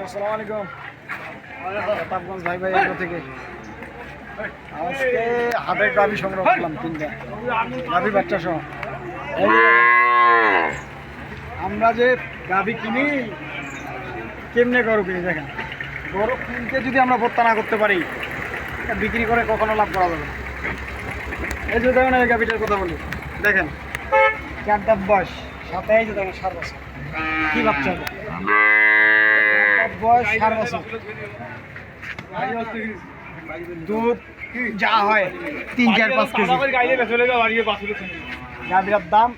আসসালামু আলাইকুম। প্রতাপগঞ্জ ভাই থেকে আজকে হাটের গাভী সংগ্রহ করলাম তিনটা গাভী বাচ্চা সহ। আমরা যে গাভী কিনি কেমনে গরু কিনি দেখেন, গরু কিনতে যদি আমরা ভর্তা না করতে পারি বিক্রি করে কখনো লাভ করা যাবে না। এই যে দেখেন এই গাভীটার কথা বলি, দেখেন 4 দাঁত বয়স, সাথে এই যে দেখেন 7 বছর কি বাচ্চা হবে, বয়স 7 বছর, দুধ যা হয় 3-4-5 কেজি। গাভীর দাম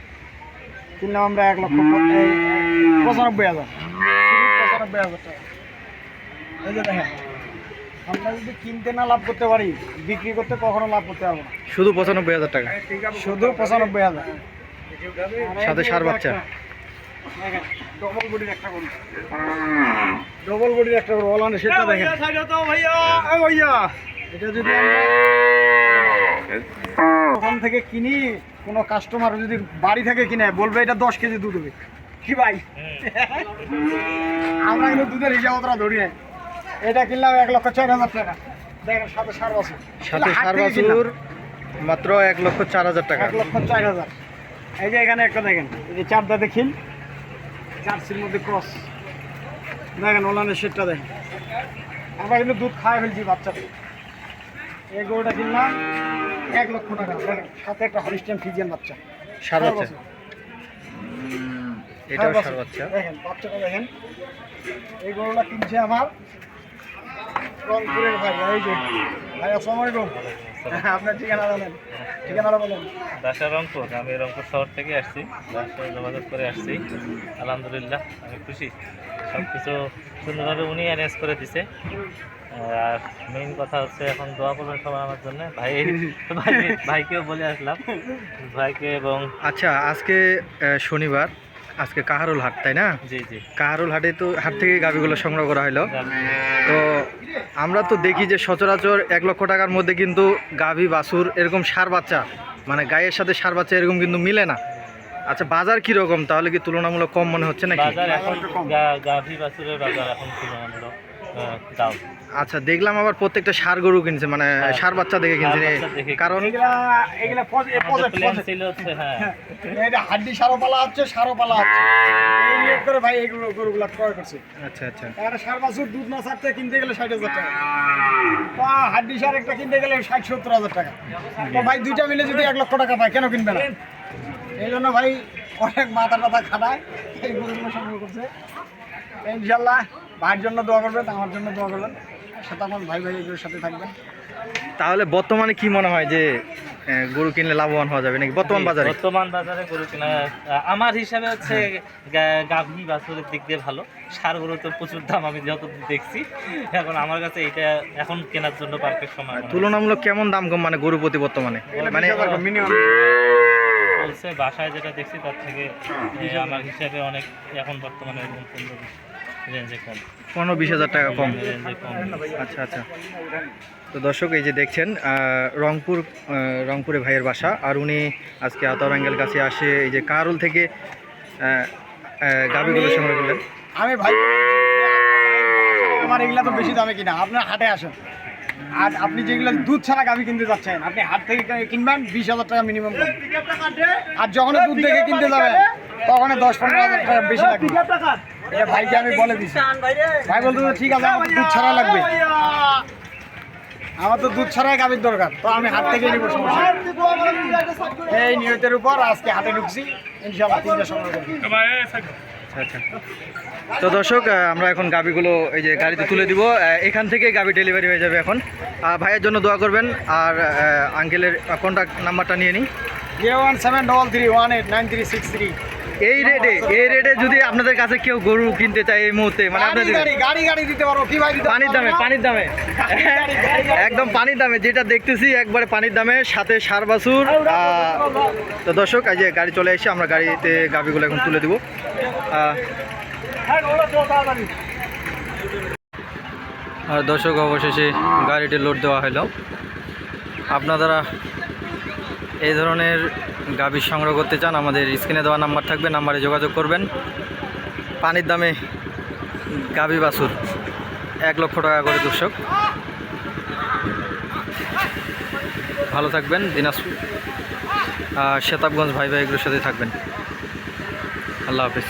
কিনলাম আমরা 1,95,000 টাকা। এই যে দেখেন, আমরা যদি কিনতে না লাভ করতে পারি বিক্রি করতে কখনো লাভ করতে পারবো না। শুধু 95,000 টাকা, শুধু 95,000, সাথে সার বাচ্চা। ডবল বডির একটা গরু, ডবল বডির একটা গরু ওলানে, সেটা দেখেন ভাইয়া। এটা যদি ওখান থেকে কিনি, কোনো কাস্টমার যদি বাড়ি থেকে কিনে বলবে এটা 10 কেজি দুধ হবে কি ভাই, আমরা কিন্তু দুধের হিসাব অতটা ধরি না। এটা কিনলাম 1,04,000 টাকা। দেখেন সাথে 7 বছর, সাথে সার বাছুর মাত্র 1,04,000 টাকা। 1,04,000। এই যে এখানে একটা দেখেন, এই যে 4 দাঁতে খিল, জার্সির মধ্যে ক্রস, দেখেন ওলানের শেডটা দেখেন। আমরা কিন্তু দুধ খাওয়া ফেলছি বাচ্চাকে। এই গরুটা কিনলাম 1 লক্ষ টাকা। দেখেন সাথে একটা হলিস্টিয়ান ফ্রিজিয়ান বাচ্চা, সার বাচ্চা, এটাও সার বাচ্চা। দেখেন বাচ্চাটা দেখেন। এই গরুটা কিনছে আমার রংপুরের ভাই। এই যে ভাই, আসসালামু আলাইকুম। আপনার ঠিকানা জানেন? ঠিকানাটা বলেন। বাসা রংপুর, আমি রংপুর শহর থেকে আসছি, বাসায় যোগাযোগ করে আসছি। আলহামদুলিল্লাহ আমি খুশি, সব কিছু সুন্দরভাবে উনি অ্যারেঞ্জ করে দিছে। আর মেইন কথা হচ্ছে এখন দোয়া করবেন সবাই আমার জন্য। ভাইকেও বলে আসলাম, ভাইকে। এবং আচ্ছা, আজকে শনিবার, আজকে কাহারুল হাট, তাই না? জি জি, কাহারুল হাটে তো হাট থেকে গাভীগুলো সংগ্রহ করা হলো। তো আমরা তো দেখি যে সচরাচর 1 লক্ষ টাকার মধ্যে কিন্তু গাভী বাছুর এরকম সার বাচ্চা, মানে গায়ের সাথে সার বাচ্চা এরকম কিন্তু মিলে না। আচ্ছা, বাজার কীরকম তাহলে? কি তুলনামূলক কম মনে হচ্ছে নাকি? বাজার এখন গাভী বাছুরের বাজার এখন তুলনামূলক দাম। আচ্ছা, দেখলাম আবার প্রত্যেকটা সার গরু কিনছে, মানে সার বাচ্চা দেখে কিনছে, কারণ এটা হাড্ডি সারও পালা হচ্ছে, সারও পালা হচ্ছে করে ভাই এইগুলো গরুগুলা ক্রয় করছে। আচ্ছা আচ্ছা, একটা সার বাছুর দুধ না ছাড়তে কিনতে গেলে 60,000 টাকা, বা হাড্ডি সার একটা কিনতে গেলে 60-70,000 টাকা। তো ভাই দুইটা মিলে যদি 1 লক্ষ টাকা পায় কেন কিনবে না? এই জন্য ভাই অনেক মাথা টাথা খাটায় এই গরুগুলো সংগ্রহ করছে। ইনশাল্লাহ ভাইয়ের জন্য দোয়া করবেন, আমার জন্য দোয়া করবেন, সাথে আমার ভাই এগুলোর সাথে থাকবেন। তাহলে বর্তমানে কি মনে হয় যে গরু কিনলে লাভবান হওয়া যাবে নাকি বর্তমান বাজারে? বর্তমান বাজারে গরু কিনা আমার হিসাবে হচ্ছে গাভী বাছুরের দিক দিয়ে ভালো। সার গরু তো প্রচুর দাম, আমি যত দেখছি। এখন আমার কাছে এটা এখন কেনার জন্য পারফেক্ট সময়। তুলনামূলক কেমন দাম কম, মানে গরু প্রতি বর্তমানে? মানে মিনিমাম বলছে বাসায় যেটা দেখছি তার থেকে আমার হিসাবে অনেক এখন বর্তমানে 15-20 রেঞ্জে কম, 15-20,000 টাকা কম। রেঞ্জে কম। আচ্ছা আচ্ছা, তো দর্শক এই যে দেখছেন রংপুরে ভাইয়ের বাসা, আর উনি আজকে আতাউরাঙ্গেল কাছে আসে এই যে কাহারুল থেকে গাভীগুলো সংগ্রহ করলেন। আমি ভাই আমার এগুলা তো বেশি দামে কিনা, আপনার হাটে আসেন আর আপনি যেগুলো দুধ ছাড়া গাভী কিনতে যাচ্ছেন আপনি হাট থেকে কিনবেন 20,000 টাকা মিনিমাম কম। আর যখন দুধ দেখে কিনতে যাবেন তখন 10-15,000 টাকা বেশি লাগবে। এটা ভাইকে আমি বলে দিচ্ছি। ভাই বলতে ঠিক আছে, আমার দুধ ছাড়া লাগবে, আমার তো দুধ ছাড়াই গাভীর দরকার, তো আমি হাট থেকে নিব। এই নিয়তের উপর আজকে হাটে ঢুকছি, ইনশাআল্লাহ 3টা সংগ্রহ করব। আচ্ছা, তো দর্শক আমরা এখন গাভীগুলো এই যে গাড়িতে তুলে দিব, এখান থেকে গাভী ডেলিভারি হয়ে যাবে এখন। ভাইয়ের জন্য দোয়া করবেন, আর আঙ্কেলের কন্ট্যাক্ট নাম্বারটা নিয়ে নিই, 01733189363। এই রেটে যদি আপনাদের কাছে কেউ গরু কিনতে চায় এই মুহূর্তে, মানে আপনাদের গাড়ি দিতে পারো কি ভাই? পানির দামে একদম পানির দামে, যেটা দেখতেছি একবারে পানির দামে, সাথে সার বাছুর। তো দর্শক এই যে গাড়ি চলে এসে আমরা গাড়িতে গাভীগুলো এখন তুলে দিব। আর দর্শক অবশেষে গাড়িটি লোড দেওয়া হলো। আপনারা এই ধরনের গাভী সংগ্রহ করতে চান, আমাদের স্ক্রিনে দেওয়া নাম্বার থাকবে, নাম্বারে যোগাযোগ করবেন। পানির দামে গাভী বাছুর 1,00,000 টাকা করে দর্শক। ভালো থাকবেন, দিনাজপুর শেতাবগঞ্জ ভাই এগুলোর সাথে থাকবেন। আল্লাহ হাফিজ।